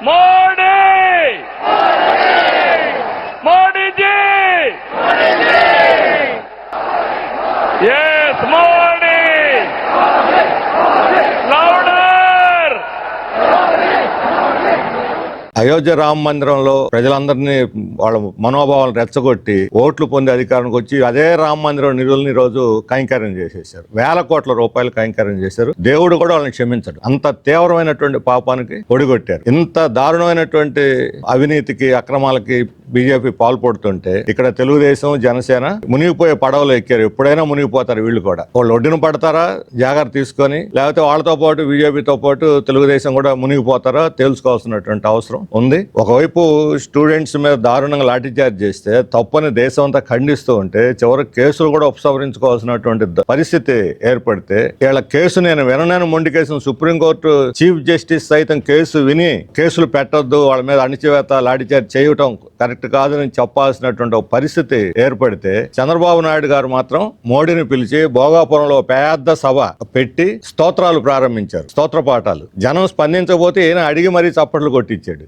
Modi Modiji yes Modi louder. Ayodhya Rama మందిరంలో ప్రజలందరినీ వాళ్ళ మనోభావాలు రెచ్చగొట్టి ఓట్లు పొంది అధికారానికి వచ్చి అదే రామ మందిరం నిధుల్ని రోజు కైంకర్యం చేసేసారు. వేల కోట్ల రూపాయలు కైంకర్యం చేశారు. దేవుడు కూడా వాళ్ళని క్షమించడు. అంత తీవ్రమైనటువంటి పాపానికి ఒడిగొట్టారు. ఇంత దారుణమైనటువంటి అవినీతికి అక్రమాలకి బీజేపీ పాల్పడుతుంటే ఇక్కడ తెలుగుదేశం జనసేన మునిగిపోయే పడవలు ఎక్కారు. ఎప్పుడైనా మునిగిపోతారు వీళ్ళు కూడా. వాళ్ళు ఒడ్డున పడతారా జాగ్రత్త తీసుకొని, లేకపోతే వాళ్ళతో పాటు బీజేపీతో పాటు తెలుగుదేశం కూడా మునిగిపోతారా తెలుసుకోవాల్సినటువంటి అవసరం ఉంది. ఒకవైపు స్టూడెంట్స్ మీద దారుణంగా లాఠీచార్జ్ చేస్తే తప్పని దేశం అంతా ఖండిస్తూ ఉంటే చివరికి కేసులు కూడా ఉపసంహరించుకోవాల్సినటువంటి పరిస్థితి ఏర్పడితే వీళ్ళ కేసు నేను వినలేని మొండి కేసును సుప్రీంకోర్టు చీఫ్ జస్టిస్ సైతం కేసు విని కేసులు పెట్టొద్దు, వాళ్ళ మీద అణిచివేత లాఠీచార్జ్ చేయటం కరెక్ట్ కాదని చెప్పాల్సినటువంటి ఒక పరిస్థితి ఏర్పడితే చంద్రబాబు నాయుడు గారు మాత్రం మోడీని పిలిచి భోగాపురంలో పెద్ద సభ పెట్టి స్తోత్రాలు ప్రారంభించారు. స్తోత్ర పాఠాలు. జనం స్పందించకపోతే ఈయన అడిగి మరీ చప్పట్లు కొట్టించాడు.